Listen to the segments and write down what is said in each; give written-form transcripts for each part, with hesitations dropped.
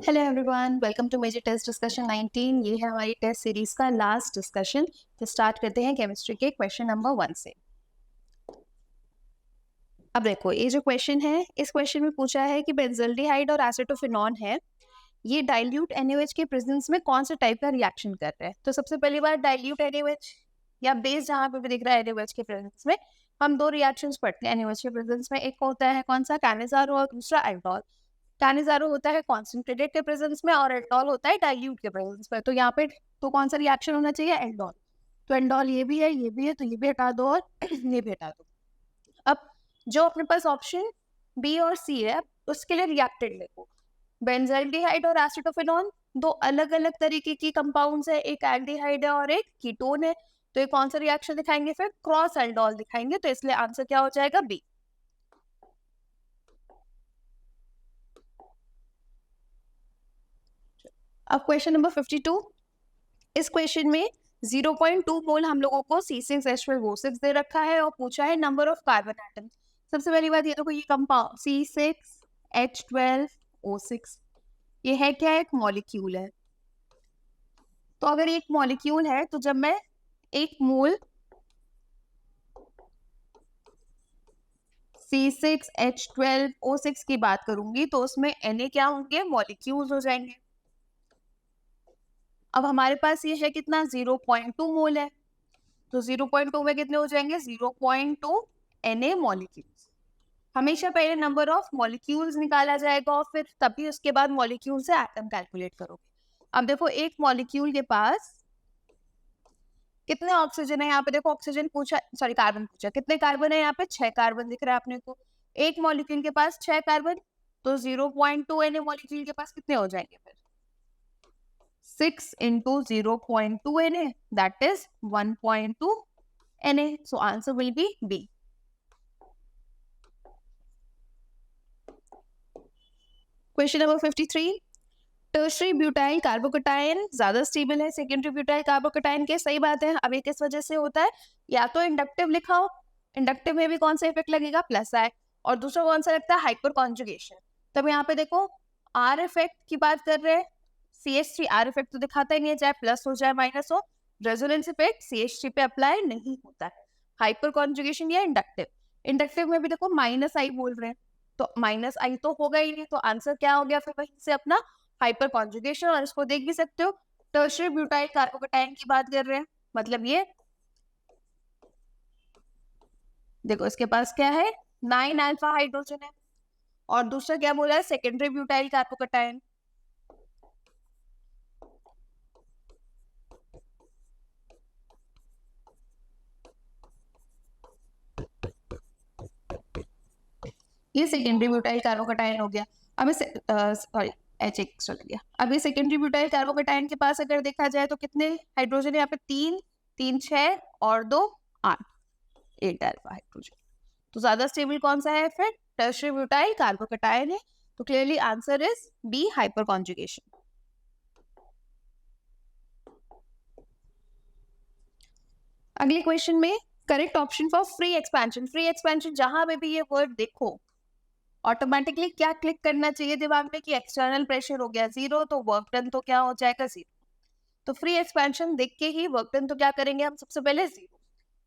Hello everyone, welcome to major test discussion 19। ये है हमारी टेस्ट सीरीज का लास्ट डिस्कशन। तो स्टार्ट करते हैं केमिस्ट्री के क्वेश्चन नंबर 1 से। अब देखो, ये जो क्वेश्चन है, इस क्वेश्चन में पूछा है कि बेंजल्डिहाइड और एसिटोफिनॉन है, ये डाइल्यूट NaOH के प्रेजेंस में कौन से टाइप का रिएक्शन कर रहे हैं। तो सबसे पहली बार डाइल्यूट NaOH या बेस जहाँ पे भी दिख रहा है NaOH के प्रेजेंस में, हम दो रिएक्शंस पढ़ते हैं NaOH के प्रेजेंस में। एक होता है कौन सा, कैनिजारो, और दूसरा एल्डोल। कैनिजारो होता है कॉन्सेंट्रेटेड के प्रेजेंस में और एल्डोल होता है डाइल्यूट के प्रेजेंस में। तो यहाँ पे तो कौन सा रिएक्शन होना चाहिए, एल्डोल। तो एल्डोल ये भी है, ये भी है, तो ये भी हटा दो और ये भी हटा दो। अब जो अपने पास ऑप्शन बी और सी है, उसके लिए रिएक्टेड देखो। बेंजाइल्डिहाइड और एसिटोफिनॉन दो अलग अलग तरीके की कंपाउंड्स है, एक एल्डिहाइड है और एक कीटोन है। तो ये कौन सा रिएक्शन दिखाएंगे, फिर क्रॉस एल्डोल दिखाएंगे। तो इसलिए आंसर क्या हो जाएगा, बी। अब क्वेश्चन नंबर 52। इस क्वेश्चन में 0.2 मोल हम लोगों को C6H12O6 दे रखा है और पूछा है नंबर ऑफ कार्बन एटम। सबसे पहली बात ये देखो, ये कंपाउंड C6H12O6 ये है क्या, एक मॉलिक्यूल है। तो अगर एक मॉलिक्यूल है तो जब मैं एक मोल C6H12O6 की बात करूंगी तो उसमें Na क्या होंगे, मॉलिक्यूल्स हो जाएंगे। अब हमारे पास ये है कितना, 0.2 मोल है। तो 0.2 में कितने हो जाएंगे, 0.2 Na मॉलिक्यूल्स। हमेशा पहले नंबर ऑफ मॉलिक्यूल्स निकाला जाएगा और फिर तभी उसके बाद मॉलिक्यूल से एटम कैलकुलेट करोगे। अब देखो, एक मॉलिक्यूल के पास कितने ऑक्सीजन है, यहाँ पे देखो ऑक्सीजन पूछा, सॉरी कार्बन पूछा, कितने कार्बन है, यहाँ पे 6 कार्बन दिख रहा है अपने को। एक मॉलिक्यूल के पास 6 कार्बन, तो 0.2 Na मॉलिक्यूल के पास कितने हो जाएंगे फिर, 6 into 0.2 Na, that is 1.2 Na. So answer will be B. Question number 53। Tertiary butyl carbocation ज्यादा स्टेबल है सेकेंडरी ब्यूटाइल कार्बोकेटायन के। सही बात है। अब ये किस वजह से होता है, या तो इंडक्टिव लिखा हो, इंडक्टिव में भी कौन सा इफेक्ट लगेगा, प्लस आई, और दूसरा कौन सा लगता है, हाइपर कॉन्जुगेशन। तब यहाँ पे देखो आर इफेक्ट की बात कर रहे हैं, CH3 आर इफेक्ट तो दिखाता ही नहीं है, चाहे प्लस हो चाहे माइनस हो। रेजोनेंस इफेक्ट CH3 पे अप्लाई नहीं होता है। हाइपर कॉन्जुगेशन या इंडक्टिव, इंडक्टिव में भी देखो माइनस आई बोल रहे हैं, तो माइनस आई तो होगा ही नहीं। तो आंसर क्या हो गया फिर वहीं से अपना, हाइपर कॉन्जुगेशन। और इसको देख भी सकते हो, टर्शरी ब्यूटाइल कार्बोकेटायन की बात कर रहे हैं, मतलब ये देखो इसके पास क्या है, 9 अल्फा हाइड्रोजन है। और दूसरा क्या बोला है, सेकेंडरी ब्यूटाइल कार्बोकेटायन। ये सेकेंडरी ब्यूटाइल कार्बोकेटायन हो गया। अब इसे सॉरी H एक्स्ट्रा लग गया। अब ये सेकेंडरी ब्यूटाइल कार्बोकेटायन के पास अगर देखा जाए तो कितने हाइड्रोजन है, यहाँ पे 3 3 6 और 2 8, 8 अल्फा हाइड्रोजन। तो ज्यादा स्टेबल कौन सा है फिर, टर्शरी ब्यूटाइल कार्बोकेटायन है। तो clearly answer is B, hyperconjugation. अगले क्वेश्चन में correct option for free expansion. Free expansion जहां पे भी ये वर्ड देखो, ऑटोमेटिकली क्या क्लिक करना चाहिए दिमाग में कि एक्सटर्नल प्रेशर हो गया 0, तो वर्क डन तो क्या हो जाएगा 0। तो फ्री एक्सपेंशन देख के ही वर्क डन तो क्या करेंगे हम, सबसे पहले 0।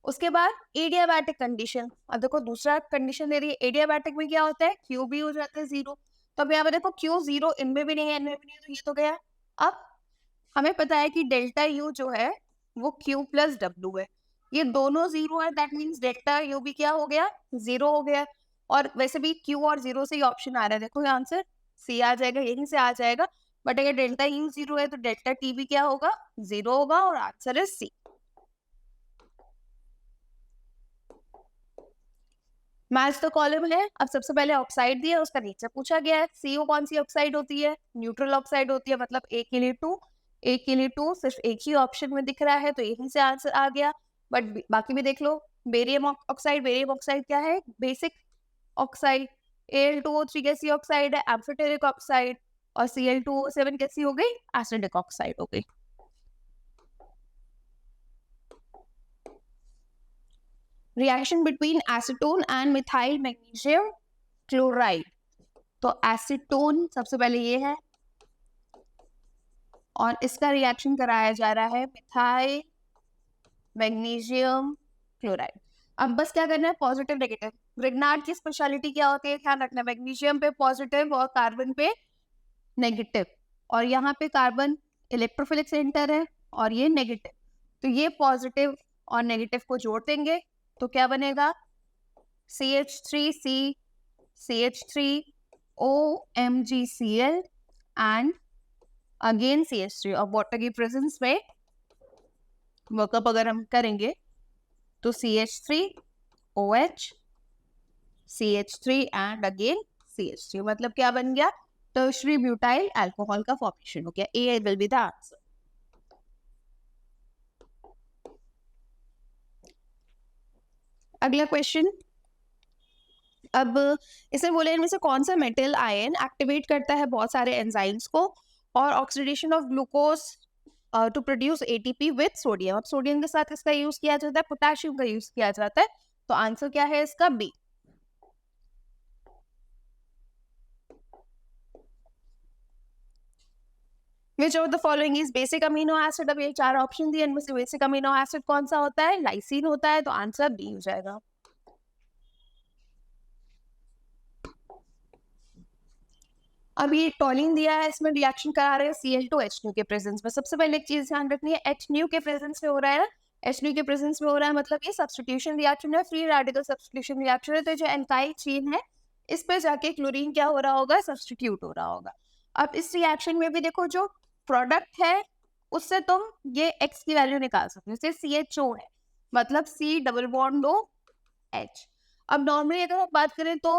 उसके बाद एडियाबैटिक कंडीशन। अब देखो दूसरा कंडीशन दे रही है, एडियाबैटिक में क्या होता है, क्यू भी हो जाता है 0। तो अब यहाँ पे देखो क्यू 0 इनमें भी नहीं है, इनमें भी नहीं है, तो ये तो गया। अब हमें पता है कि डेल्टा यू जो है वो क्यू प्लस डब्ल्यू है, ये दोनों 0 है, दैट मीन्स डेल्टा यू भी क्या हो गया, 0 हो गया। और वैसे भी क्यू और 0 से ही ऑप्शन आ रहा है, देखो ये आंसर सी आ जाएगा, यहीं से आ जाएगा। बट अगर डेल्टा यू 0 है तो डेल्टा टी भी क्या होगा, 0 होगा, और answer is C. Match the column है। अब सबसे पहले ऑक्साइड दिया, उसका नेचर पूछा गया है। सीओ कौन सी ऑक्साइड होती है, न्यूट्रल ऑक्साइड होती है, मतलब ए के लिए 2, ए के लिए 2 सिर्फ एक ही ऑप्शन में दिख रहा है, तो यहीं से आंसर आ गया। बट बाकी भी देख लो, बेरियम ऑक्साइड, बेरियम ऑक्साइड क्या है, बेसिक ऑक्साइड। Al2O3 कैसी ऑक्साइड है, एम्फीटेरिक ऑक्साइड। और Cl2O7 कैसी हो गई, एसिडिक ऑक्साइड हो गई। Reaction between acetone and methyl magnesium chloride. तो एसीटोन सबसे पहले ये है, और इसका रिएक्शन कराया जा रहा है मिथाइल मैग्नीशियम क्लोराइड। अब बस क्या करना है, पॉजिटिव नेगेटिव। ग्रिग्नार्ड की स्पेशलिटी क्या होती है, ध्यान रखना, मैग्नीशियम पे पॉजिटिव और कार्बन पे नेगेटिव, और यहाँ पे कार्बन इलेक्ट्रोफिलिक सेंटर है और ये नेगेटिव, तो ये पॉजिटिव और नेगेटिव को जोड़ देंगे तो क्या बनेगा, CH3C CH3 OMgCl and again CH3, और वाटर की प्रेजेंस में वर्कअप अगर हम करेंगे तो CH3 OH CH3 and again CH3, मतलब क्या बन गया, टर्शरी ब्यूटाइल अल्कोहल का फॉर्मेशन हो गया। A will be the answer. अगला क्वेश्चन, अब इसमें बोले इनमें से कौन सा मेटल आयन एक्टिवेट करता है बहुत सारे एंजाइम्स को और oxidation of glucose to produce ATP with sodium. अब सोडियम के साथ इसका यूज किया जाता है, पोटेशियम का यूज किया जाता है, तो आंसर क्या है इसका, B. Which of the following is basic amino acid? अब ये चार ऑप्शन दिए, इनमें से बेसिक अमीनो एसिड कौन सा होता है, लाइसिन होता है, तो आंसर बी हो जाएगा। अब ये टॉलिन दिया है, इसमें रिएक्शन करा रहे हैं Cl2H2 के प्रेजेंस में। सबसे पहले एक चीज ध्यान रखनी है, HNu के प्रेजेंस में हो रहा है ना, HNu के प्रेजेंस में हो रहा है, मतलब ये सब्स्टिट्यूशन रिएक्शन है, फ्री रेडिकल सब्स्टिट्यूशन रिएक्शन है, तो जो एल्काइल चेन है इस पे जाके क्लोरीन क्या हो रहा होगा, सब्स्टिट्यूट हो रहा होगा। अब इस रिएक्शन में भी देखो, जो प्रोडक्ट है उससे तुम ये X की वैल्यू निकाल सकते हो, जैसे CHO है, मतलब C double bond O H। अब नॉर्मली अगर हम बात करें तो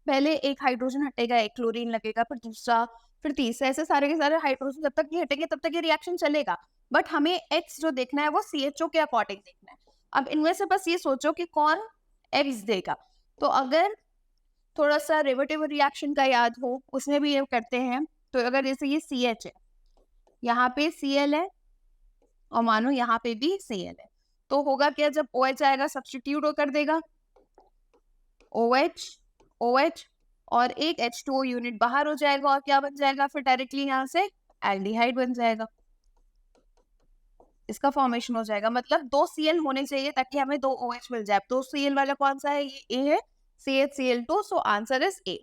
पहले एक हाइड्रोजन हटेगा, एक क्लोरीन लगेगा, फिर दूसरा, फिर तीसरा, ऐसे सारे के सारे हाइड्रोजन जब तक ये हटेंगे तब तक ये रिएक्शन चलेगा, बट हमें X जो देखना है वो CHO के अकॉर्डिंग देखना है। अब इनमें से बस ये सोचो कि कौन X देगा, तो अगर थोड़ा सा रिवर्टिव रिएक्शन का याद हो उसमें भी ये करते हैं, तो अगर जैसे ये CH है, यहाँ पे Cl है और मानो यहाँ पे भी Cl है, तो होगा क्या, जब OH आएगा सब्स्टिट्यूट कर देगा, OH OH और एक H2O यूनिट बाहर हो जाएगा, और क्या बन जाएगा, फिर डायरेक्टली यहाँ से एल्डिहाइड बन जाएगा, इसका फॉर्मेशन हो जाएगा। मतलब 2 Cl होने चाहिए ताकि हमें 2 OH मिल जाए। तो Cl वाला कौन सा है, ये A है, CHCl2, so answer is A।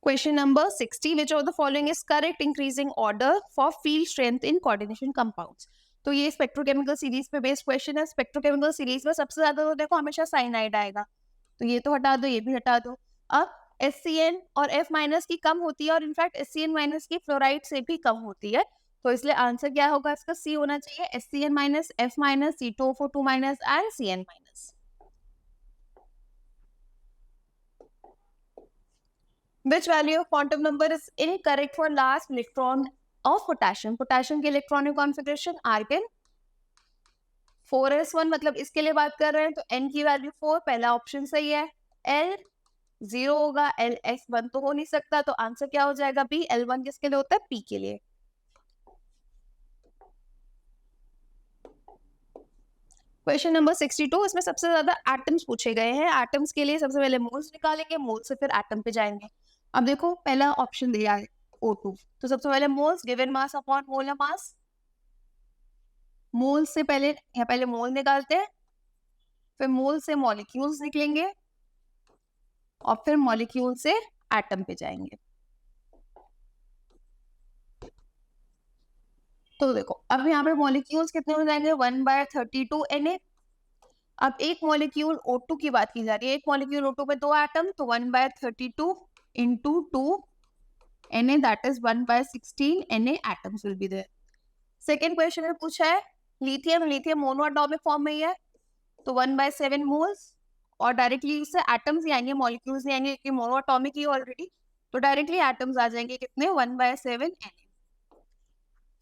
Question number 60, which of the following is correct increasing order for field strength in coordination compounds? तो ये स्पेक्ट्रोकेमिकल सीरीज पे बेस्ड क्वेश्चन है। स्पेक्ट्रोकेमिकल सीरीज में सबसे ज्यादा तो देखो हमेशा साइनाइड आएगा, तो ये तो हटा दो, ये भी हटा दो। अब SCN और F माइनस की कम होती है, और इनफैक्ट SCN माइनस की फ्लोराइड से भी कम होती है, तो इसलिए आंसर क्या होगा इसका, C होना चाहिए, SCN minus, F minus, C2O4 minus and CN minus. Which value of quantum number is incorrect for last electron of potassium? Potassium के इलेक्ट्रॉनिक कॉन्फ़िगरेशन आर्गन 4s1, मतलब इसके लिए बात कर रहे हैं, तो n की वैल्यू 4, पहला ऑप्शन सही है। L 0 होगा, LS 1 तो हो नहीं सकता, तो आंसर क्या हो जाएगा, B। L1 किसके लिए होता है, P के लिए। क्वेश्चन नंबर 62, इसमें सबसे ज्यादा एटम्स पूछे गए हैं। एटम्स के लिए सबसे पहले मोल्स निकालेंगे, मोल से फिर एटम पे जाएंगे। अब देखो पहला ऑप्शन दिया है O2, तो सबसे पहले moles given mass upon molar mass, mole से पहले यहाँ पहले मोल निकालते हैं, फिर मोल से मॉलिक्यूल्स निकलेंगे, और फिर मॉलिक्यूल से एटम पे जाएंगे। तो देखो अब यहाँ पे मॉलिक्यूल्स कितने हो जाएंगे, 1/32 Na। अब एक मॉलिक्यूल O2 की बात की जा रही है, एक मॉलिक्यूल O2 पे 2 एटम, तो 1/32 into 2 Na, that is 1/16 Na atoms will be there। Second question में पूछा है lithium, lithium mono atomic form में ही है, तो 1/7 मोल्स, और डायरेक्टली उससे एटम्स ही आएंगे, मॉलिक्यूल्स नहीं आएंगे क्योंकि मोनो एटॉमिक ही ऑलरेडी, तो डायरेक्टली एटम्स आ जाएंगे कितने, 1/7 Na।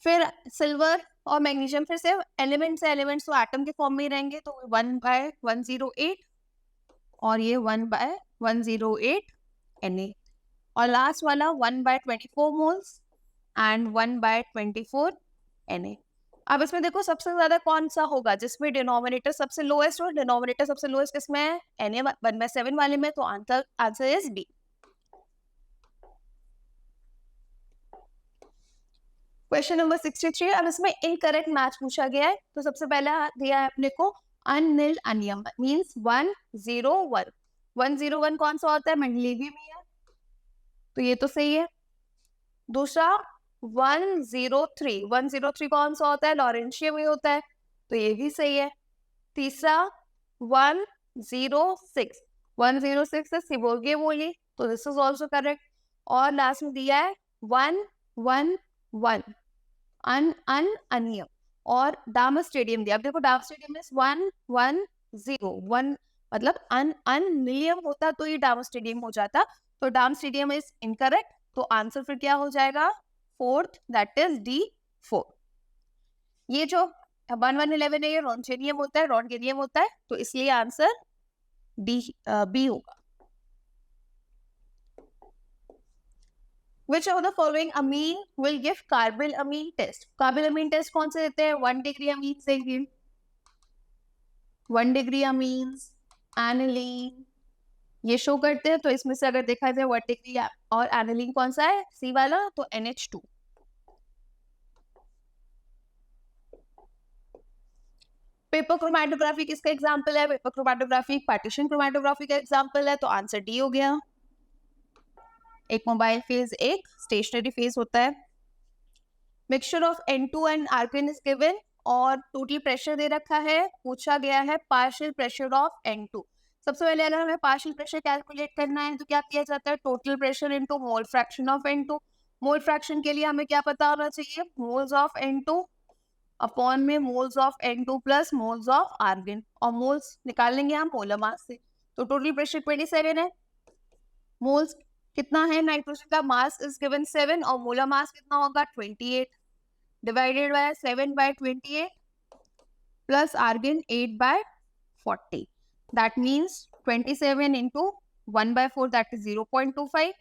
फिर सिल्वर और मैग्नीशियम फिर से एलिमेंट्स है, एलिमेंट्स तो एटम के फॉर्म में ही रहेंगे, तो 1/108 और ये 1/108 Na, और लास्ट वाला 1/24 मोल्स एंड 1/24 Na। अब इसमें देखो सबसे ज्यादा कौन सा होगा जिसमें डिनोमिनेटर सबसे लोएस्ट और डिनोमिनेटर सबसे लोएस्ट किसमें है, Na1/7 वाले में, तो answer is B. Question number 63, अब इसमें इनकरेक्ट मैच पूछा गया है। तो सबसे पहला दिया है अपने को अननिल अनियम, मींस 101। 101 कौन सा होता है, मेंडलीवियम है, तो ये तो सही है। दूसरा 103, 103 कौन सा होता है, लॉरेंशियम ही होता है, तो ये भी सही है। तीसरा 106, 106 है सिबोर्गे बोली, तो दिस इज ऑल्सो करेक्ट। और लास्ट में दिया है 111 अनियम और डाम स्टेडियम दिया। अब देखो डाम स्टेडियम इज 110, मतलब अनियम होता तो ये डाम स्टेडियम हो जाता, तो डाम स्टेडियम इज इनकरेक्ट। तो आंसर फिर क्या हो जाएगा, फोर्थ, दैट इज डी 4। ये जो 1111 है ये रोन्चेनियम होता है, रोन्गेनियम होता है, तो इसलिए आंसर डी बी होगा। Which of the following amine will give carbylamine test? Carbylamine test कौन से देते हैं, 1 degree amines देंगे, 1 degree amines, aniline, ये शो करते हैं। तो इसमें से अगर देखा जाए 1 degree और aniline कौन सा है, सी वाला, तो NH2। पेपर क्रोमैटोग्राफी किसका एग्जाम्पल है, पेपर क्रोमैटोग्राफी पार्टीशन क्रोमैटोग्राफी का एग्जाम्पल है, तो आंसर डी हो गया। एक मोबाइल फेज, एक स्टेशनरी फेज होता है। Mixture of N2 and argon is given और टोटल प्रेशर दे रखा है, पूछा गया है पार्शियल प्रेशर ऑफ N2। सबसे पहले अगर हमें पार्शियल प्रेशर कैलकुलेट करना है तो क्या किया जाता है, total pressure into mole fraction of N2। Mole fraction के लिए हमें क्या पता होना चाहिए, मोल्स ऑफ N2 अपॉन में moles of N2 plus moles of argon, और मोल्स निकाल लेंगे हम मोलर मास से। तो टोटल प्रेशर 27 है, मोल्स कितना है, नाइट्रोजन का मास इज गिवन 7 और मोलर मास कितना होगा 28, divided by 7/28 plus argon 8/40, that means 27 into 1/4 that is 0.25,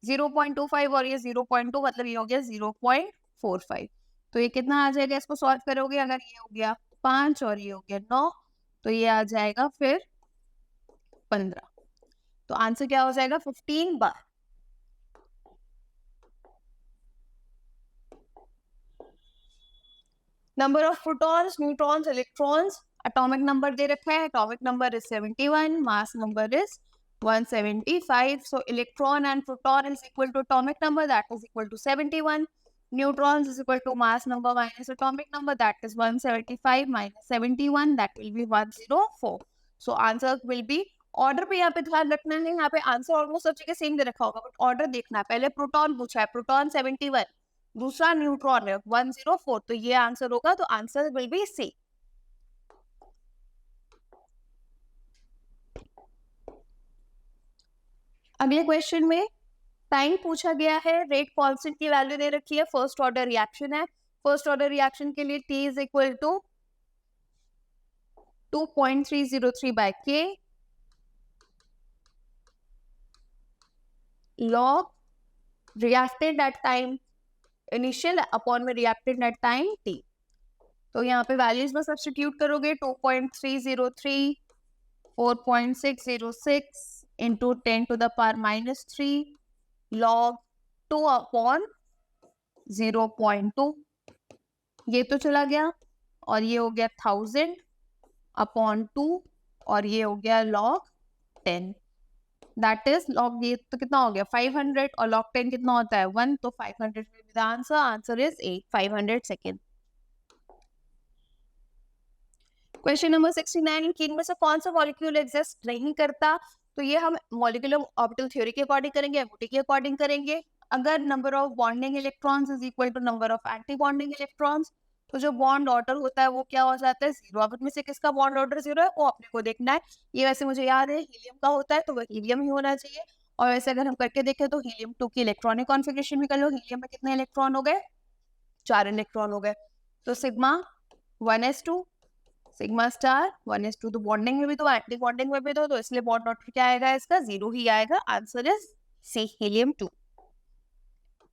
0.25 और ये 0.2 मतलब ये हो गया 0.45। तो ये कितना आ जाएगा, इसको सॉल्व करोगे, अगर ये हो गया 5 और ये हो गया 9, तो ये आ जाएगा फिर 15। तो आंसर क्या हो जाएगा, 15 बार। Number of protons, neutrons, electrons, atomic number दे रखा है, atomic number is 71, mass number is 175, so electron and proton is equal to atomic number, that is equal to 71. Neutrons is equal to mass number minus atomic number, that is 175 minus 71, that will be 104. So answer will be, order पे यहाँ पे ध्यान रखना है, यहाँ पे answer almost सब जगह सेम दे रखा होगा, बट ऑर्डर देखना है। पहले प्रोटॉन पूछा है, प्रोटॉन 71, दूसरा न्यूट्रॉन है 104, तो ये आंसर होगा, तो आंसर विल बी सी। अगले क्वेश्चन में टाइम पूछा गया है, रेट कांस्टेंट की वैल्यू दे रखी है, फर्स्ट ऑर्डर रिएक्शन है। फर्स्ट ऑर्डर रिएक्शन के लिए T is equal to 2.303/K log reactant at time initial upon में reactant at time T। तो यहाँ पे वैल्यूज में सब्स्टिट्यूट करोगे, 2.303, 4.606 into 10 to the power -3 log 2 upon 0.2, ये तो चला गया, और ये हो गया 1000 अपॉन 2, और ये हो गया log 10, दैट इज log, ये तो कितना हो गया 500, और log 10 कितना होता है 1, तो 500 will be the answer, answer is 500 second. Question number 69, किन में से कौन सा मॉलिक्यूल एग्जिस्ट नहीं करता, तो ये हम मॉलिक्यूलर ऑर्बिटल थ्योरी के अकॉर्डिंग करेंगे, एमओटी के अकॉर्डिंग करेंगे। अगर number of bonding electrons is equal to number of anti bonding electrons, तो जो बॉन्ड ऑर्डर होता है वो क्या हो जाता है 0। अब इनमें से किसका बॉन्ड ऑर्डर 0 है वो अपने को देखना है। ये वैसे मुझे याद है हीलियम का होता है, तो वह हीलियम ही होना चाहिए। और वैसे अगर हम करके देखें तो हीलियम 2 की इलेक्ट्रॉनिक कॉन्फ़िगरेशन भी कर लो, हीलियम में कितने इलेक्ट्रॉन हो गए, 4 इलेक्ट्रॉन हो गए। तो sigma 1s2, sigma star 1s2, तो बॉन्डिंग में भी तो एंटी बॉन्डिंग में भी तो इसलिए बॉन्ड ऑर्डर क्या आएगा, इसका 0 ही आएगा, answer is C, helium 2,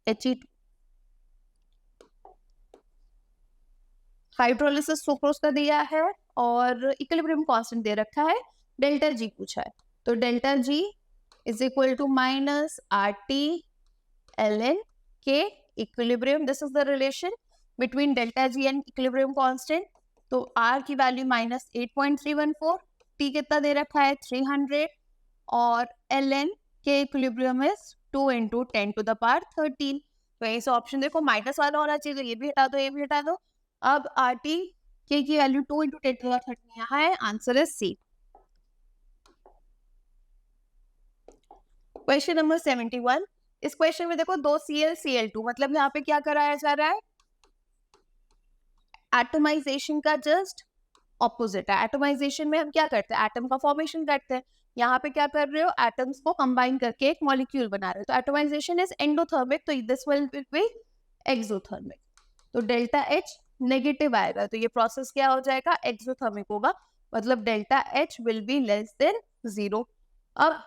He2। Hydrolysis sucrose का दिया है और इक्विलिब्रियम कांस्टेंट दे रखा है, डेल्टा जी पूछा है, तो delta G is equal to minus R T L N K equilibrium. This is the relation between delta G and equilibrium constant. तो आर की वैल्यू माइनस 8.314, टी कितना दे रखा है 300 और L N K equilibrium is 2 into 10 to the power 13. तो यही से ऑप्शन देखो माइनस वाला होना चाहिए, तो ये भी हटा दो, ये भी हटा दो. अब आर टी के की वैल्यू 2 इंटू 10 टू द 13 यहाँ है, answer is C. Question number 71. इस क्वेश्चन में देखो 2 Cl मतलब यहाँ पे क्या कराया जा रहा है, एटमाइजेशन का जस्ट ऑपोजिट है. एटमाइजेशन में हम क्या करते हैं, एटम का फॉर्मेशन करते हैं. यहाँ पे क्या कर रहे हो, एटम्स को कंबाइन करके एक मॉलिक्यूल बना रहे हो. तो एटमाइजेशन इज एंडोथर्मिक, तो दिस विल बी एक्सोथर्मिक. तो डेल्टा एच नेगेटिव आएगा, तो ये प्रोसेस क्या हो जाएगा, एक्सोथर्मिक होगा, मतलब delta H will be less than 0. अब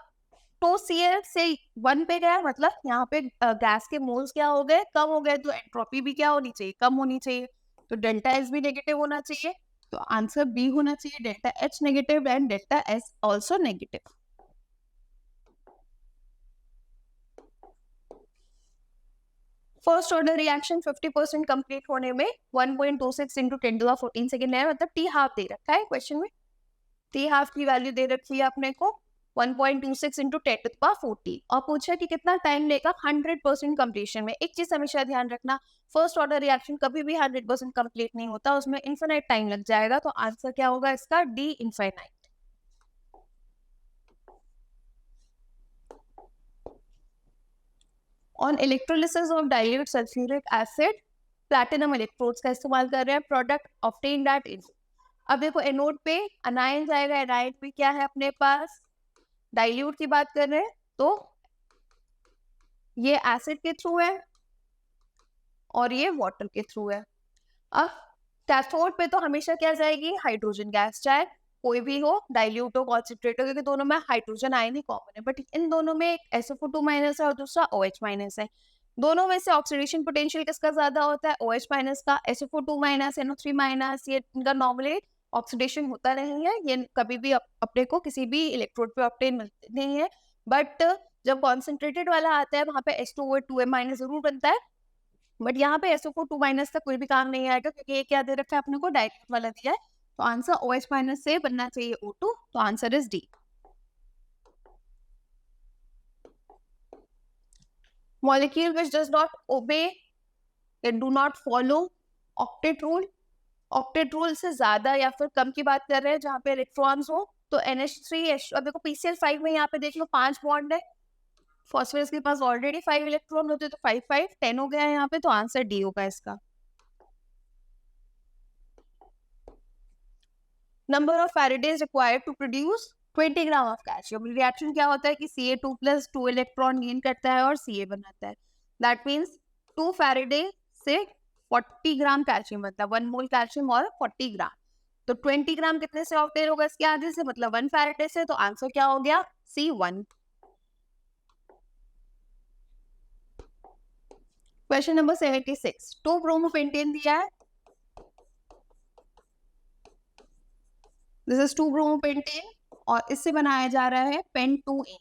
2Cl से 1 पे गया, मतलब यहाँ पे गैस के मोल्स क्या हो गए, कम हो गए, तो एंट्रोपी भी क्या होनी चाहिए, कम होनी चाहिए. तो डेल्टा एच भी नेगेटिव होना चाहिए, तो आंसर बी होना चाहिए, delta H negative and delta S also negative. First order reaction 50% complete होने में 1.26 इंटू 10 टू द 14 सेकेंड है, मतलब टी हाफ दे रखा है क्वेश्चन में. टी हाफ की वैल्यू दे रखी है अपने को 1.26 इंटू 10 टू द पावर 14 और पूछा कि कितना टाइम लेगा 100% कंप्लीशन में. एक चीज हमेशा ध्यान रखना, फर्स्ट ऑर्डर रिएक्शन कभी भी 100% कंप्लीट नहीं होता, उसमें इन्फिनाइट टाइम लग जाएगा. तो आंसर क्या होगा इसका, D infinite. On electrolysis of dilute sulphuric acid platinum electrodes का इस्तेमाल कर रहे हैं, प्रोडक्ट ऑब्टेन्ड एट इज. अब देखो एनोड पे अनायन जाएगा, एनायन पे क्या है अपने पास, डाइल्यूट की बात कर रहे हैं, तो ये एसिड के थ्रू है और ये वाटर के थ्रू है. अब कैथोड पे तो हमेशा क्या जाएगी, हाइड्रोजन गैस, चाहे कोई भी हो, डाइल्यूट हो, कॉन्सेंट्रेट हो, क्योंकि दोनों में हाइड्रोजन आयन ही कॉमन है. बट इन दोनों में एक SO2 माइनस है और दूसरा OH माइनस है. दोनों में से ऑक्सीडेशन पोटेंशियल किसका ज्यादा होता है, OH माइनस का. SO2 माइनस, NO3 माइनस, ये इनका नॉर्मली ऑक्सीडेशन होता नहीं है, ये कभी भी अपने को किसी भी इलेक्ट्रोड पे ऑब्टेन मिलते नहीं है. बट जब कॉन्सेंट्रेटेड वाला आता है वहां पे H2O2 माइनस जरूर बनता है, बट यहाँ पे SO2 माइनस का कोई भी काम नहीं आएगा, क्योंकि ये क्या दे रखा है अपने को, डाइल्यूट वाला दिया है. तो आंसर OH माइनस से बनना चाहिए O2, तो answer is D. Molecule which does not obey and do not follow octet rule. Octet rule से ज्यादा या फिर कम की बात कर रहे हैं, जहाँ पे इलेक्ट्रॉन्स हो, तो NH3H. अब देखो PCl5 में यहाँ पे देख लो 5 बॉन्ड है, फॉस्फोरस के पास ऑलरेडी 5 इलेक्ट्रॉन होते, तो 5 5 10 हो गया है यहाँ पे, तो आंसर डी होगा इसका. Number of faradays required to produce 20 gram of calcium. Reaction क्या होता है कि Ca2 प्लस 2 इलेक्ट्रॉन गेन करता है और Ca बनाता है. दैट मीन्स 2 फैराडे से 40 ग्राम कैल्शियम बनता है, 1 मोल कैल्शियम और 40 ग्राम. तो 20 ग्राम कितने से ऑब्टेन होगा इसके आगे से, मतलब 1 फैराडे से. तो आंसर क्या हो गया, C1. Question number 76. 2 ब्रोमोपेंटेन दिया है, दिस इज 2 ब्रोमोपेंटेन और इससे बनाया जा रहा है पेंटोइन.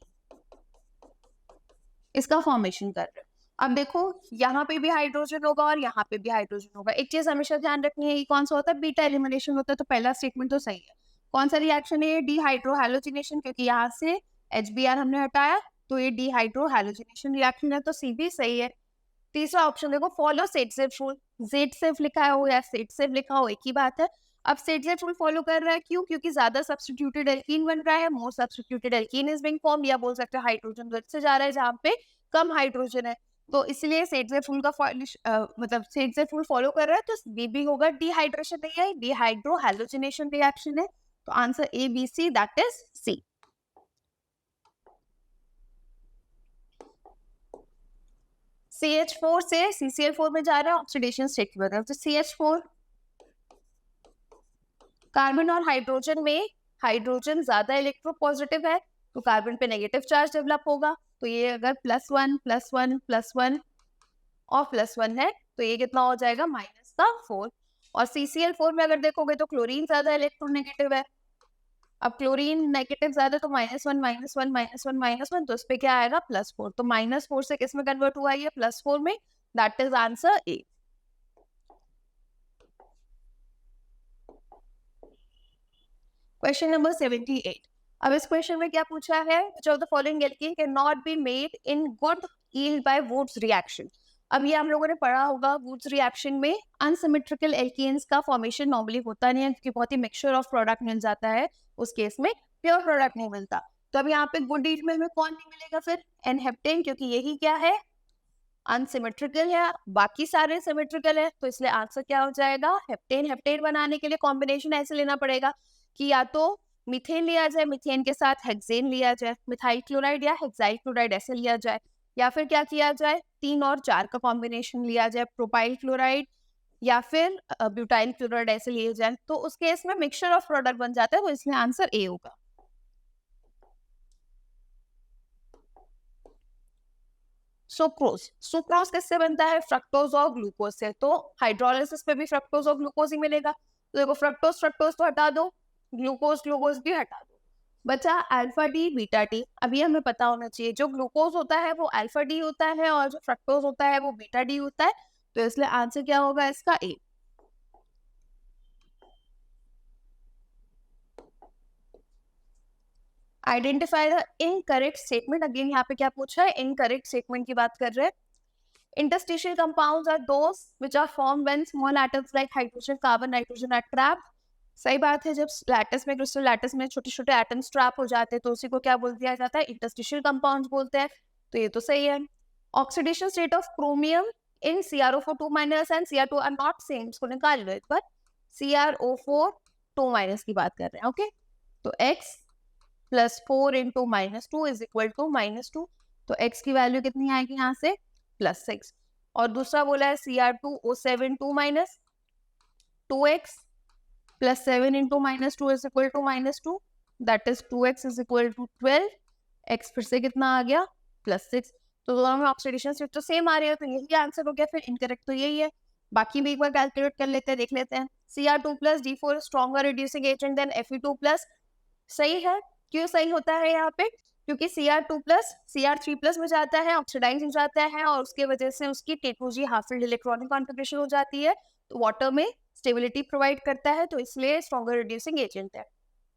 इसका फॉर्मेशन कर रहे हैं. अब देखो यहाँ पे भी हाइड्रोजन होगा और यहाँ पे भी हाइड्रोजन होगा. एक चीज हमेशा ध्यान रखनी है, ये कौन सा होता है, बीटा एलिमिनेशन होता है. तो पहला स्टेटमेंट तो सही है. कौन सा रिएक्शन है, डिहाइड्रोहैलोजिनेशन, क्योंकि यहाँ से HBr हमने हटाया, तो ये डिहाइड्रोहैलोजिनेशन रिएक्शन है, तो सी भी सही है. तीसरा ऑप्शन देखो, फॉलो सेटसेफ रूल. जेडसेफ लिखा हो या सेटसेफ लिखा हो एक ही बात है. अब सेटसेफ रूल फॉलो कर रहा है, क्यों, क्योंकि ज्यादा सब्स्टिट्यूटेड एल्कीन बन रहा है, मोर substituted alkene is being formed, या बोल सकते हैं हाइड्रोजन दूर से जा रहा है जहाँ पे कम हाइड्रोजन है. तो इसलिए सेटसेफ रूल का मतलब सेटसेफ रूल फॉलो कर रहा है, तो बी भी होगा. डिहाइड्रेशन नहीं है, डिहाइड्रोहैलोजिनेशन रिएक्शन है, तो answer ABC, that is C. CH4 से CCl4 में जा रहा है, ऑक्सीडेशन स्टेट की वजह से. CH4 कार्बन और हाइड्रोजन में हाइड्रोजन ज्यादा इलेक्ट्रोपॉजिटिव है, तो कार्बन पे नेगेटिव चार्ज डेवलप होगा. तो ये अगर +1 +1 +1 और +1 है, तो ये कितना हो जाएगा, -4. और CCl4 में अगर देखोगे तो क्लोरीन ज्यादा इलेक्ट्रोनेगेटिव है। अब क्लोरीन नेगेटिव ज्यादा तो -1 -1 -1 -1, तो इस पे क्या आएगा +4। तो -4 से किस में कन्वर्ट हुआ है +4 में, that is answer A. Question number 78। अब इस क्वेश्चन में क्या पूछा है, which of the following alkene can not be made in good yield by Wurtz reaction. अब ये हम लोगों ने पढ़ा होगा, वुड्स रिएक्शन में अनसिमेट्रिकल एल्कीन्स का फॉर्मेशन नॉर्मली होता नहीं है, क्योंकि बहुत ही मिक्सचर ऑफ प्रोडक्ट मिल जाता है, उस केस में प्योर प्रोडक्ट नहीं मिलता। तो अब यहाँ पे गुड यील्ड में हमें कौन नहीं मिलेगा फिर, एन-हेप्टेन, क्योंकि यही क्या है अनसिमेट्रिकल है, बाकी सारे सिमेट्रिकल है, तो इसलिए आंसर क्या हो जाएगा हेप्टेन। हेप्टेन बनाने के लिए कॉम्बिनेशन ऐसे लेना पड़ेगा कि या तो मीथेन लिया जाए, मीथेन के साथ हेक्सेन लिया जाए, मिथाइल क्लोराइड या हेक्साइल क्लोराइड ऐसे लिया जाए, या फिर क्या किया जाए 3 और 4 का कॉम्बिनेशन लिया जाए, प्रोपाइल क्लोराइड या फिर ब्यूटाइल क्लोराइड ऐसे लिए जाए। तो उस केस में मिक्सचर ऑफ प्रोडक्ट बन जाता है, तो इसलिए आंसर ए होगा। सुक्रोज, सुक्रोज किससे बनता है, फ्रक्टोज और ग्लूकोज से। तो हाइड्रोलिसिस पे भी फ्रक्टोज और ग्लूकोज ही मिलेगा। तो देखो फ्रक्टोज फ्रक्टोज तो हटा दो, ग्लूकोज ग्लूकोज भी हटा दो, बचा अल्फा डी बीटा डी। अभी हमें पता होना चाहिए जो ग्लूकोज होता है वो अल्फा डी होता है और जो फ्रक्टोज होता है वो बीटा डी होता है। तो इसलिए आंसर क्या होगा इसका A. Identify the incorrect statement. Again यहाँ पे क्या पूछा है, इनकरेक्ट स्टेटमेंट की बात कर रहे हैं। Interstitial compounds are those which are formed when small atoms like hydrogen, carbon, nitrogen are trapped. सही बात है, जब लैटिस में क्रिस्टल लैटिस में छोटे छोटे एटम्स ट्रैप हो जाते हैं तो उसी को क्या बोल दिया जाता है, इंटरस्टिशियल कंपाउंड्स बोलते हैं। तो ये तो सही है। Oxidation state of chromium in CrO4 2- and Cr2 are not same, इसको निकाल लो एक बार। CrO4 2- की बात कर रहे हैं, ओके। तो x + 4 × -2 इज इक्वल टू -2। तो x की वैल्यू कितनी आएगी यहाँ से +6। और दूसरा बोला है Cr2O7 2x + 7 × -2 is equal to -2, that is 2x is equal to 12। x फिर से कितना आ गया +6। तो दोनों में ऑक्सीडेशन स्टेट तो सेम आ रही है, तो यही आंसर हो गया। फिर इनकरेक्ट तो यही है, बाकी भी एक बार कैलकुलेट कर लेते हैं, देख लेते हैं। Cr2 + D4 stronger reducing agent then Fe2+। सही है। क्यों सही होता है यहाँ पे, क्योंकि Cr2 + Cr3+ में जाता है, ऑक्सीडाइज हो जाता है और उसके वजह से उसकी T2G half field electronic configuration हो जाती है, तो वाटर में स्टेबिलिटी प्रोवाइड करता है, तो इसलिए स्ट्रॉन्गर रिड्यूसिंग एजेंट है।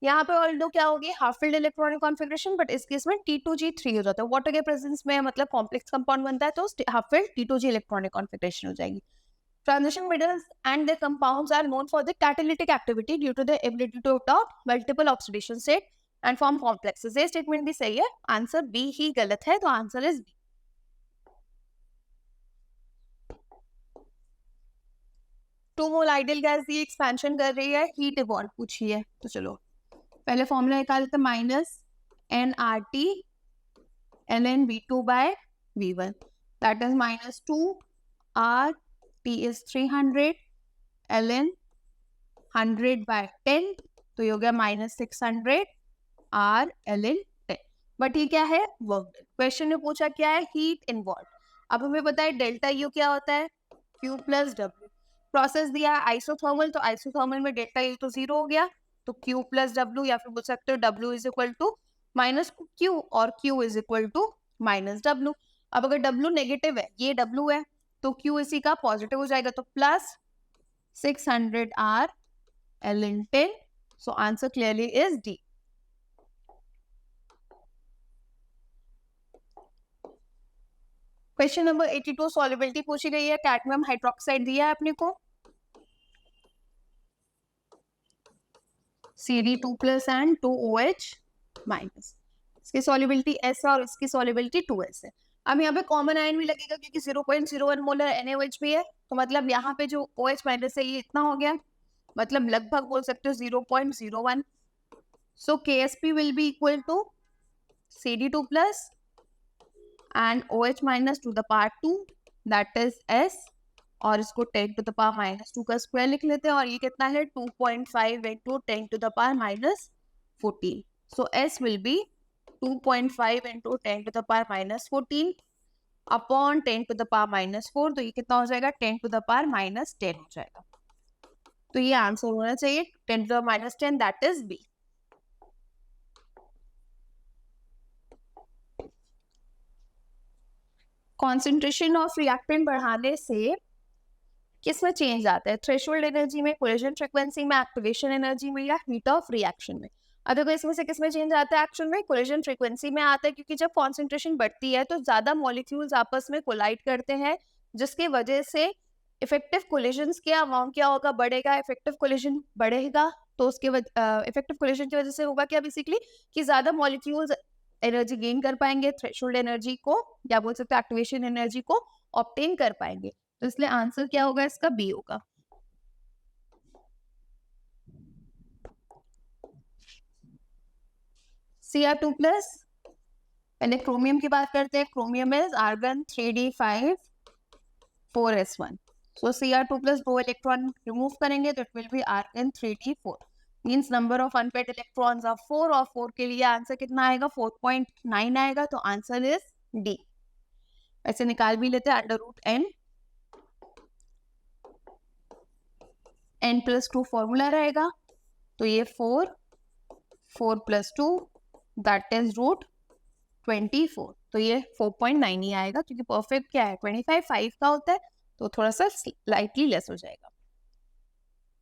यहाँ पे ऑल्दो क्या होगी half field electronic configuration, but इस केस में T2G3 हो जाता है। वाटर के प्रेजेंस में मतलब कॉम्प्लेक्स कंपाउंड बनता है तो half field T2G electronic configuration हो जाएगी। Transition metals and their compounds are known for their catalytic activity due to their ability to adopt multiple oxidation state and form complexes. ये statement भी सही है, answer B ही गलत है, तो answer is B. 2 mole ideal gas दी expansion कर रही है, हीट इवॉल्व पूछी है। तो चलो पहले फॉर्मूला निकाल लेते हैं, -nRT ln V2/V1, that is -2 T is 300 ln 100/10, तो ये हो गया -600 R ln 10। बट ये क्या है वर्क डन। क्वेश्चन ने पूछा क्या है हीट इन्वॉल्व। अब हमें पता है डेल्टा यू क्या होता है Q + W। प्रोसेस दिया है आइसोथर्मल, तो आइसोथर्मल में डेल्टा यू तो 0 हो गया, तो Q + W, या फिर बोल सकते हो W is equal to -Q और Q is equal to -W। अब अगर W नेगेटिव है, ये W है, तो Q इसी का पॉजिटिव हो जाएगा, तो +600 R ln 10। So answer clearly is D. Question number 82 solubility पूछी गई है, कैडमियम हाइड्रोक्साइड दिया है अपने को, Cd2+ एंड 2OH-। इसकी सॉल्युबिलिटी S है और इसकी सॉल्युबिलिटी 2S है। अब यहाँ पे कॉमन आयन भी लगेगा क्योंकि 0.01 मोलर NaOH भी है, तो मतलब यहाँ पे जो OH- है ये इतना हो गया, मतलब लगभग बोल सकते हो 0.01। So KSP will be equal to Cd2+ and OH- to the power 2, that is S, और इसको 10 to the power -2 का स्क्वायर लिख लेते हैं, और ये कितना है 2.5 × 10 to the power -14। So S will be 2.5 × 10 to the power -14 upon 10 to the power -4, तो ये कितना हो जाएगा 10 to the power -10 हो जाएगा। तो ये आंसर होना चाहिए 10⁻⁻, that is B. Concentration of reactant बढ़ाने से किसमें चेंज आता है? थ्रेशोल्ड एनर्जी में, कोलिजन फ्रीक्वेंसी में, एक्टिवेशन एनर्जी में, या हीट ऑफ रिएक्शन में? अगर इसमें से किसमें चेंज आता है एक्शन में? कोलिजन फ्रीक्वेंसी में आता है, क्योंकि जब कॉन्सेंट्रेशन बढ़ती है तो ज्यादा मॉलिक्यूल्स आपस में कोलाइड करते हैं, जिसकी वजह से इफेक्टिव कोलिजन्स के अमाउंट क्या होगा? बढ़ेगा। इफेक्टिव कोलिजन बढ़ेगा तो उसके इफेक्टिव कोलिजन की वजह से होगा क्या बेसिकली कि ज्यादा मॉलिक्यूल्स एनर्जी गेन कर पाएंगे, थ्रेशोल्ड एनर्जी को या बोल सकते हैं एक्टिवेशन एनर्जी को ऑब्टेन कर पाएंगे। तो इसलिए आंसर क्या होगा इसका? बी होगा। Cr2 प्लस, पहले क्रोमियम की बात करते हैं। Chromium is argon 3d5 4s1। So Cr2 plus 2 electron remove करेंगे तो it will be argon 3d4। Means number of unpaired electrons are 4 और 4 के लिए आंसर कितना आएगा? 4.9 आएगा। तो आंसर इज डी। ऐसे निकाल भी लेते हैं √n, n+2 फॉर्मूला रहेगा तो ये 4 + 2 दैट इज √24। तो ये 4.9 ही आएगा, क्योंकि परफेक्ट क्या है 25 5 का होता है, तो थोड़ा सा स्लाइटली लेस हो जाएगा।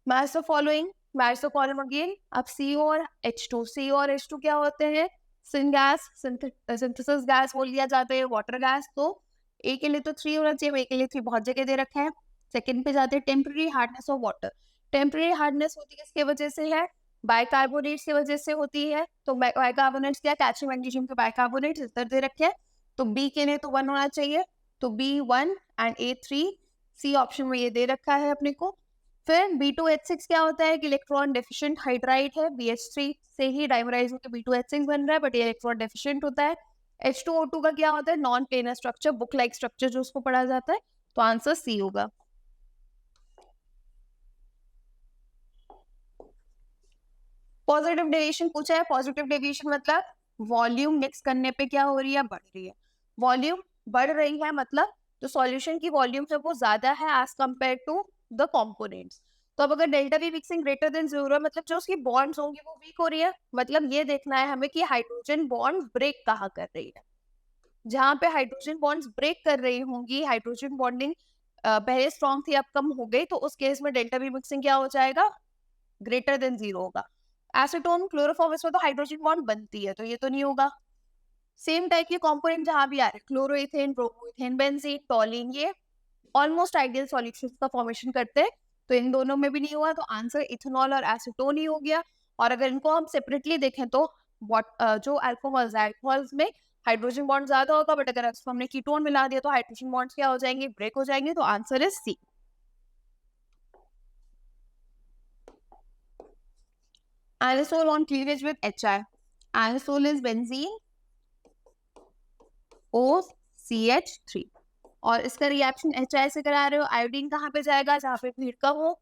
Match the following, match the column again. अब CO और H2, CO और H2 क्या होते हैं? सिन गैस, सिंथेसिस गैस बोल दिया जाता है, वाटर गैस। तो A के लिए तो 3 होना चाहिए, A के लिए 3 बहुत जगह दे रखा है। सेकंड पे जाते हैं temporary hardness of water. Temporary hardness होती है किसके वजह से है? बाइकार्बोनेट्स की वजह से होती है। तो बाइकार्बोनेट्स क्या? कैल्शियम मैग्नीशियम के बाइकार्बोनेट्स इस तरह दे रखे हैं। तो B के लिए तो 1 होना चाहिए, तो B 1 and A 3। C option में ये दे रखा है अपने को। फिर B2H6 क्या होता है कि इलेक्ट्रॉन डेफिशिएंट हाइड्राइड है, BH3 से ही डाइमराइज होकर B2H6 बन रहा है, बट ये इलेक्ट्रॉन डेफिशिएंट होता है। H2O2 का क्या होता है? Non planar structure, book like structure जो उसको पढ़ा जाता है। तो आंसर C होगा। पॉजिटिव डेविएशन पूछा है। पॉजिटिव डेविएशन मतलब वॉल्यूम मिक्स करने पे क्या हो रही है? बढ़ रही है। वॉल्यूम बढ़ रही है मतलब जो सॉल्यूशन की वॉल्यूम है वो ज्यादा है as compare to the components. तो अब अगर delta V mixing greater than 0 है, मतलब जो उसकी बॉन्ड्स होंगी वो वीक हो रही है। मतलब ये देखना है हमें कि हाइड्रोजन बॉन्ड ब्रेक कहाँ कर रही है। जहां पे हाइड्रोजन बॉन्ड्स ब्रेक कर रही होंगी, हाइड्रोजन बॉन्डिंग पहले स्ट्रॉन्ग थी अब कम हो गई, तो उस केस में डेल्टा वी मिक्सिंग क्या हो जाएगा? ग्रेटर देन 0 होगा। एसीटोन, क्लोरोफॉर्म, इसमें तो हाइड्रोजन बॉन्ड बनती है, तो ये तो नहीं होगा। सेम टाइप के कंपोनेंट जहां भी आ रहे, क्लोरोइथेन, ब्रोमोइथेन, बेंजीन, टॉलिन, ये ऑलमोस्ट आइडियल सॉल्यूशंस का फॉर्मेशन करते हैं, तो इन दोनों में भी नहीं हुआ। तो आंसर इथेनॉल और एसीटोन ही हो गया। और अगर इनको हम सेपरेटली देखें तो जो अल्कोहल्स है, अल्कोहल्स में हाइड्रोजन बॉन्ड ज्यादा होगा, बट अगर हमने कीटोन मिला दिया तो हाइड्रोजन बॉन्ड्स क्या हो जाएंगे? ब्रेक हो जाएंगे। तो answer is C. Anisole on cleavage with HI. Anisole is benzene OCH3। और इसका रिएक्शन HI से करा रहे हो। आयोडीन कहाँ पे जाएगा? जहाँ पे भीड़ कम हो,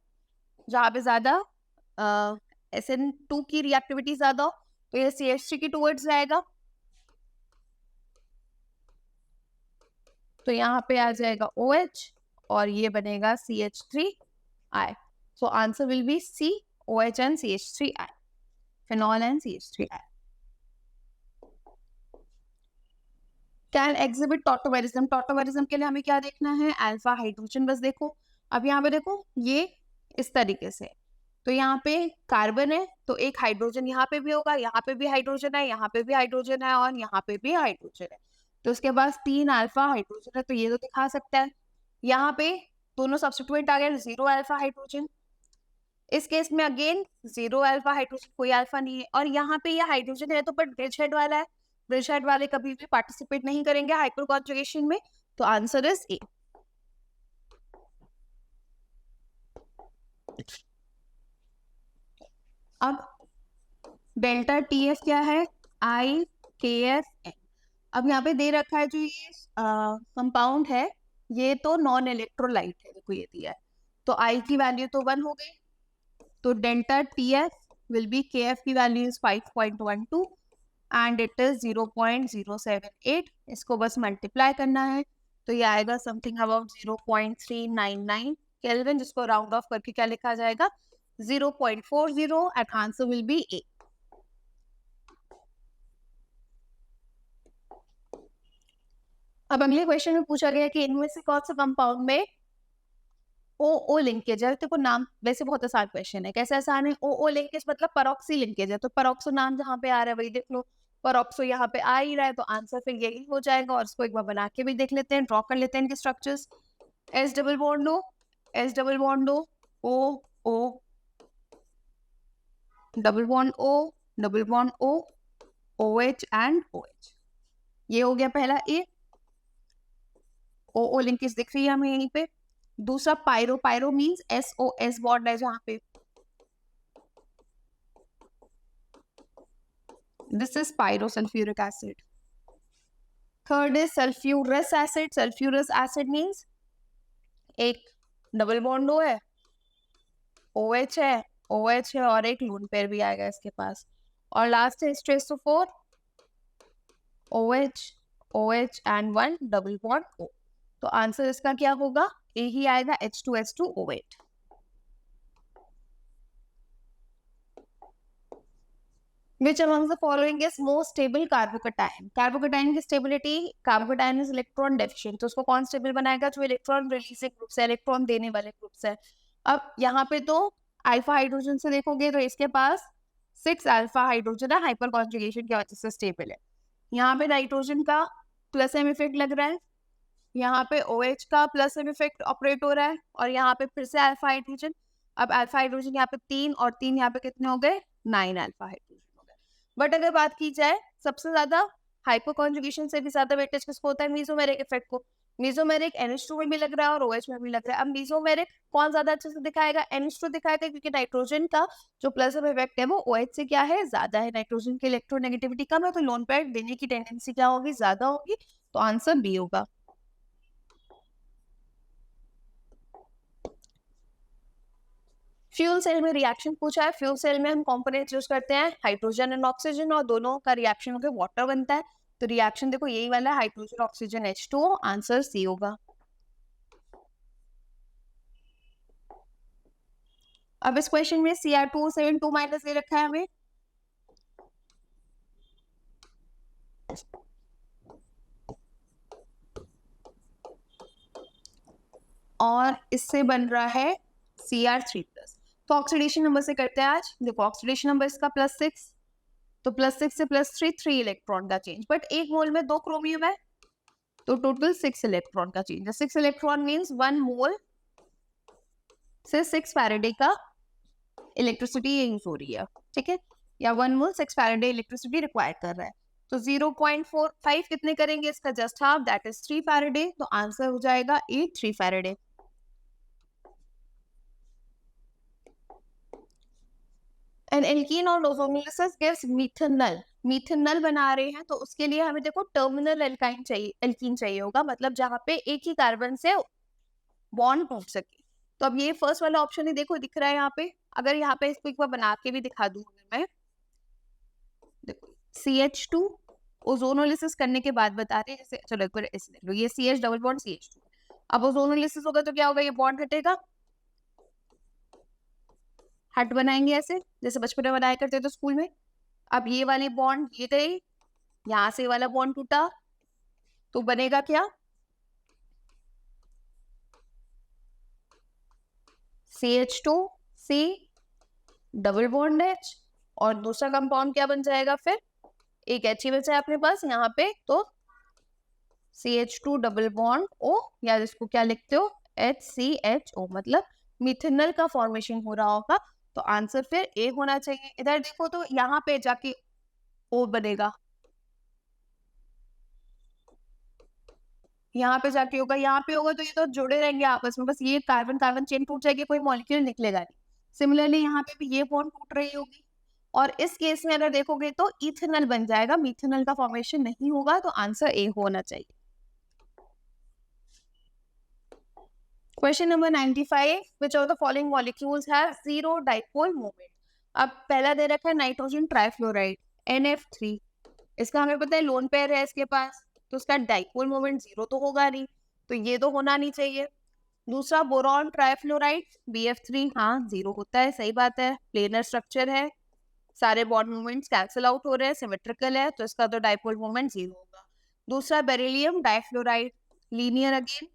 जहाँ पे ज्यादा SN2 की रिएक्टिविटी ज्यादा हो, तो ये CH3 की टुवर्ड्स जाएगा। तो यहाँ पे आ जाएगा OH और ये बनेगा CH3I। So answer will be C, OH and CH3I, phenol and CH3I। Can exhibit tautomerism. Tautomerism के लिए हमें क्या देखना है? Alpha hydrogen. बस देखो, अब यहाँ पे देखो ये इस तरीके से, तो यहाँ पे कार्बन है तो एक हाइड्रोजन यहाँ पे भी होगा, यहाँ पे भी हाइड्रोजन है, यहाँ पे भी हाइड्रोजन है और यहाँ पे भी हाइड्रोजन है। तो उसके बाद 3 अल्फा हाइड्रोजन है, तो ये तो दिखा सकता है। यहाँ पे दोनों सब्स्टिट्यूएंट आ गए, 0 अल्फा हाइड्रोजन। इस केस में अगेन 0 अल्फा हाइड्रोजन, कोई अल्फा नहीं है। और यहाँ पे ये हाइड्रोजन है तो बट ब्रिज हेड वाला है, ब्रिज हेड वाले कभी भी पार्टिसिपेट नहीं करेंगे हाइपर कॉन्जुगेशन में। तो आंसर इज ए। अब डेल्टा TF क्या है? IKFN। अब यहाँ पे दे रखा है जो ये कंपाउंड है, ये तो नॉन इलेक्ट्रोलाइट है, देखो ये दिया है। तो I की वैल्यू तो 1 हो गई, तो delta TF will be, KF की value is 5.12 and it is 0.078। इसको बस मल्टीप्लाई करना है तो ये आएगा समथिंग अबाउट 0.399 केल्विन, जिसको राउंड ऑफ करके क्या लिखा जाएगा? 0.40 and answer will be A. अब अगले क्वेश्चन में पूछा गया कि इनमें से कौन सा कंपाउंड में ओ लिंकेज है। देखो नाम वैसे बहुत आसान क्वेश्चन है। कैसे आसान है? ओ लिंकेज मतलब परोक्सी लिंकेज है, तो परोक्सो नाम जहाँ पे आ रहा है वही देख लो। परोक्सो यहाँ पे आ ही रहा है तो आंसर फिर यही हो जाएगा। और इसको एक बार बना के भी देख लेते हैं, ड्रॉ कर लेते हैं इनके structures. S double bond O, S double bond O, double bond O, double bond O H and O H. ये हो गया पहला ए। ओ लिंकेज दिख रही है हमें यहीं पे। दूसरा pyro, pyro means SO bond है जहां पे, this is pyro sulphuric acid. Third is sulphurous acid, sulphurous acid means एक डबल बॉन्ड ओ है, OH है, OH है और एक लोन पेयर भी आएगा इसके पास। और लास्ट है स्ट्रेसोफोर, OH and one double bond O। तो आंसर इसका क्या होगा? ए ही आएगा, H2SO8। Which among the following is most stable carbocation? Carbocation की stability, carbocation is electron deficient, तो उसको कौन स्टेबल बनाएगा? जो इलेक्ट्रॉन रिलीजिंग ग्रुप से, इलेक्ट्रॉन देने वाले ग्रुप से। अब यहाँ पे तो अल्फा हाइड्रोजन से देखोगे तो इसके पास 6 अल्फा हाइड्रोजन है, हाइपर कॉन्जुगेशन की वजह से स्टेबल है। यहाँ पे नाइट्रोजन का प्लस एम इफेक्ट लग रहा है, यहाँ पे OH का प्लस एम इफेक्ट ऑपरेट हो रहा है, और यहाँ पे फिर से अल्फा हाइड्रोजन। अब अल्फा हाइड्रोजन यहाँ पे 3 और 3 यहाँ पे कितने हो गए? 9 अल्फा हाइड्रोजन हो गए। बट अगर बात की जाए सबसे ज्यादा हाइपर कॉन्जुगेशन से भी ज्यादा वेटेज किसको होता है? मीजोमेरिक इफेक्ट को। मीजोमेरिक NH2 में भी लग रहा है और OH में भी लग रहा है। अब मीजोमेरिक कौन ज्यादा अच्छे से दिखाएगा? NH2 दिखाएगा, क्योंकि नाइट्रोजन का जो प्लस ऑफ इफेक्ट है वो OH से क्या है? ज्यादा है। नाइट्रोजन की इलेक्ट्रोनेगेटिविटी कम है तो लोन पेयर देने की टेंडेंसी क्या होगी? ज्यादा होगी। तो आंसर बी होगा। फ्यूल सेल में रिएक्शन पूछा है। फ्यूल सेल में हम कंपोनेंट्स यूज करते हैं हाइड्रोजन एंड ऑक्सीजन, और दोनों का रिएक्शन होकर वाटर बनता है। तो रिएक्शन देखो यही वाला है, hydrogen oxygen H2O। Answer C होगा। अब इस क्वेश्चन में Cr2O7 2- दे रखा है हमें, और इससे बन रहा है Cr3+। तो ऑक्सीडेशन नंबर से करते हैं आज। देखो ऑक्सीडेशन नंबर इसका +6, तो +6 से +3 3 इलेक्ट्रॉन का चेंज। बट एक मोल में 2 क्रोमियम है तो टोटल 6 इलेक्ट्रॉन का चेंज। 6 इलेक्ट्रॉन मींस 1 मोल से 6 फैराडे का इलेक्ट्रिसिटी यूज हो रही है, ठीक है, या 1 मोल 6 फैराडे इलेक्ट्रिसिटी रिक्वायर कर रहा है। तो 0.45 कितने करेंगे? इसका just half, that is 3 Faraday. तो आंसर हो जाएगा ए 3 फैराडे। एन एल्कीन और ओजोनोलिसिस गिव्स मिथेनॉल। मिथेनॉल बना रहे हैं तो उसके लिए हमें देखो टर्मिनल एल्काइन चाहिए, एल्कीन चाहिए होगा, मतलब जहां पे एक ही कार्बन से बॉन्ड टूट सके। तो अब ये फर्स्ट वाला ऑप्शन ही देखो दिख रहा है यहाँ पे। अगर यहाँ पे इसको एक बार बना के भी दिखा दूं मैं, देखो CH2 ओजोनोलिसिस करने के बाद बता रहे हैं, जैसे चलो एक बार ऐसे देख लो, ये CH डबल बॉन्ड CH2। अब ओजोनोलिसिस होगा तो क्या होगा? ये बॉन्ड हटेगा, हट बनाएंगे ऐसे जैसे बचपन में बनाया करते थे स्कूल में। अब ये वाली बॉन्ड ये गई, यहाँ से वाला बॉन्ड टूटा, तो बनेगा क्या? CH2 C double bond H, और दूसरा कंपाउंड क्या बन जाएगा? फिर एक H ही बचा है अपने पास यहाँ पे, तो CH2 डबल बॉन्ड O, या इसको क्या लिखते हो? HCHO, मतलब मिथेनॉल का फॉर्मेशन हो रहा होगा। तो आंसर फिर ए होना चाहिए। इधर देखो तो यहाँ पे जाके O बनेगा, यहाँ पे जाके होगा, यहाँ पे होगा, तो ये तो जुड़े रहेंगे आपस में, बस ये कार्बन कार्बन चेन टूट जाएगी, कोई मॉलिक्यूल निकलेगा नहीं। सिमिलरली यहाँ पे भी ये बॉन्ड टूट रही होगी, और इस केस में अगर देखोगे तो इथेनॉल बन जाएगा, मिथेनॉल का फॉर्मेशन नहीं होगा। तो आंसर ए होना चाहिए। Question number 95, which of the following molecules have zero dipole moment? अब पहला दे रखा है नाइट्रोजन ट्राइफ्लोराइड NF3, इसका हमें पता है लोन पेयर है इसके पास, तो उसका डाइपोल मोमेंट 0 तो होगा नहीं, तो ये तो होना नहीं चाहिए। दूसरा बोरॉन ट्राइफ्लोराइड BF3, हाँ 0 होता है, सही बात है, प्लेनर स्ट्रक्चर है, सारे बॉन्ड मूवमेंट्स कैंसिल आउट हो रहे हैं, सिमेट्रिकल है, तो इसका तो डाइपोल मोमेंट 0 होगा। दूसरा beryllium difluoride, linear again,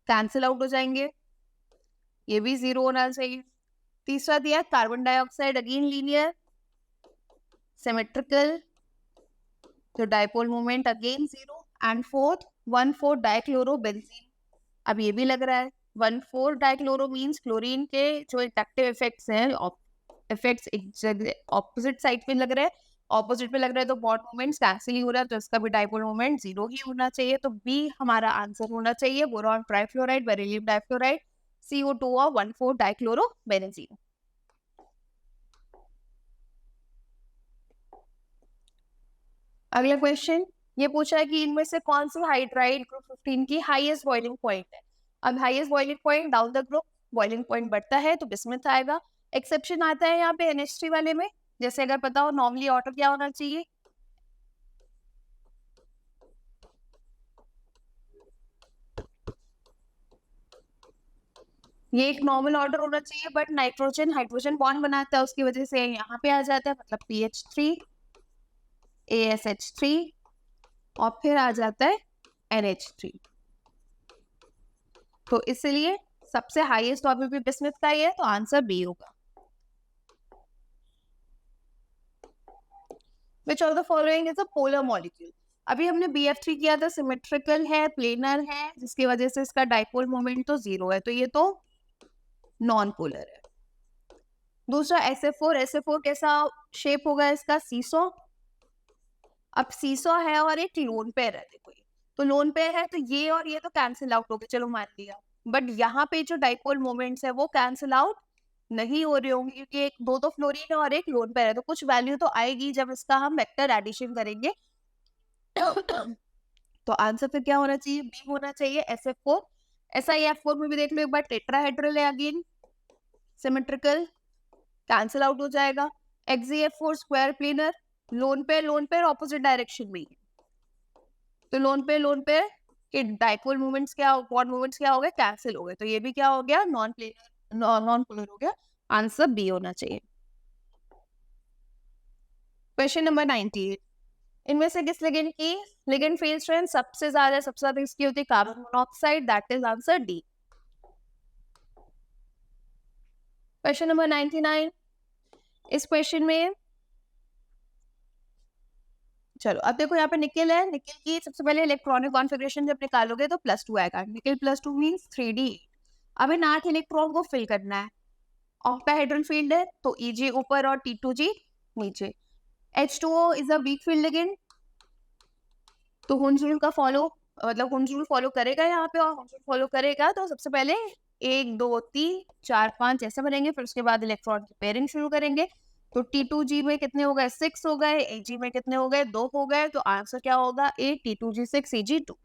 cancel out हो जाएंगे, ये भी 0 होना चाहिए। तीसरा दिया carbon dioxide, again linear, symmetrical, तो dipole moment again 0। And fourth 1,4 dichlorobenzene, अब ये भी लग रहा है 1,4 डाइक्लोरो मीन्स क्लोरीन के जो इंडक्टिव इफेक्ट्स हैं, इफेक्ट्स एक जगह ऑपोजिट साइड पे लग रहे हैं, ऑपोजिट पे लग रहा है तो बॉन्ड मोमेंट्स कैंसिल ही हो रहा है, तो इसका भी डाइपोल मोमेंट 0 ही होना चाहिए, तो बी हमारा आंसर होना चाहिए, boron trifluoride, beryllium difluoride, CO2 और 1,4 डाइक्लोरोबेंजीन। अगला क्वेश्चन ये पूछा है कि इनमें से कौन सी हाइड्राइड ग्रुप 15 की हाईएस्ट बॉइलिंग पॉइंट है। अब highest boiling point down the group boiling point बढ़ता है तो बिस्मथ आएगा। एक्सेप्शन आता है यहाँ पे NH3 वाले में, जैसे अगर पता हो नॉर्मली ऑर्डर क्या होना चाहिए, ये एक नॉर्मल ऑर्डर होना चाहिए, बट नाइट्रोजन हाइड्रोजन बॉन्ड बनाता है, उसकी वजह से यहाँ पे आ जाता है, मतलब PH3 ASH3 और फिर आ जाता है NH3, तो इसलिए सबसे हाईएस्ट ऑर्बिट भी बिस्मथ का ही है, तो आंसर बी होगा। Which of the following is a polar molecule? अभी हमने BF3 किया था, सिमेट्रिकल है, प्लेनर है, जिसकी वजह से इसका डाइपोल मोमेंट तो 0 है, तो ये तो नॉन पोलर है। दूसरा SF4 कैसा शेप होगा इसका, सीसो। अब सीसो है और एक लोन पेयर है, देखो ये तो लोन पेयर है, तो ये और ये तो कैंसिल आउट हो गए, चलो मान लिया, बट यहाँ पे जो डाइपोल मोमेंट्स है वो कैंसिल आउट नहीं हो रही होंगी, क्योंकि एक दो तो फ्लोरीन है और एक लोन पेयर है, तो कुछ वैल्यू तो आएगी जब इसका हम वेक्टर एडिशन करेंगे। तो आंसर फिर क्या होना चाहिए, बी होना चाहिए, SF4। SiF4 में भी देख लो एक बार, टेट्राहेड्रल है, अगेन सिमेट्रिकल, कैंसिल आउट हो जाएगा। XeF4 square planar, lone pair opposite direction में, तो लोन पेयर के डाइपोल मूवमेंट्स क्या, बॉन्ड मूवमेंट्स क्या हो गए, कैंसिल हो गए, तो ये भी क्या हो गया, नॉन पोलर हो गया, आंसर बी होना चाहिए। क्वेश्चन नंबर 98, इनमें से किस लिगेंड की लिगेंड फील्ड स्ट्रेंथ सबसे ज्यादा इसकी होती है carbon monoxide, that is answer D. Question number 99, इस क्वेश्चन में चलो अब देखो यहाँ पे निकेल है, निकेल की सबसे पहले इलेक्ट्रॉनिक कॉन्फ़िगरेशन जब निकालोगे तो +2 आएगा, निकेल +2 मींस 3D। अब इन 8 इलेक्ट्रॉन को फिल करना है, ऑक्टाहेड्रल फील्ड है, तो Eg ऊपर और T2G नीचे। H2O is a weak field ligand, तो हुंस रूल का हुंस रूल फॉलो करेगा यहाँ पे, और हुंस रूल फॉलो करेगा तो सबसे पहले 1 2 3 4 5 ऐसे बनेंगे, फिर उसके बाद इलेक्ट्रॉन की पेयरिंग शुरू करेंगे, तो T2G में कितने हो गए, 6 हो गए, Ag में कितने हो गए, 2 हो गए, तो आंसर क्या होगा, A, T2G 6 Ag 2।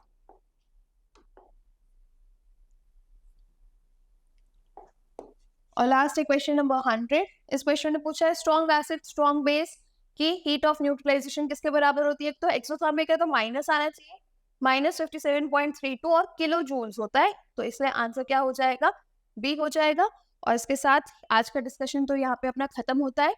और लास्ट है क्वेश्चन नंबर 100, इस क्वेश्चन ने पूछा है स्ट्रॉन्ग एसिड स्ट्रॉन्ग बेस की हीट ऑफ न्यूट्रलाइजेशन किसके बराबर होती है, तो एक्सोथर्मिक है तो माइनस आना चाहिए, -57.32 और किलो जूल्स होता है, तो इसलिए आंसर क्या हो जाएगा, बी हो जाएगा। और इसके साथ आज का डिस्कशन तो यहाँ पे अपना खत्म होता है।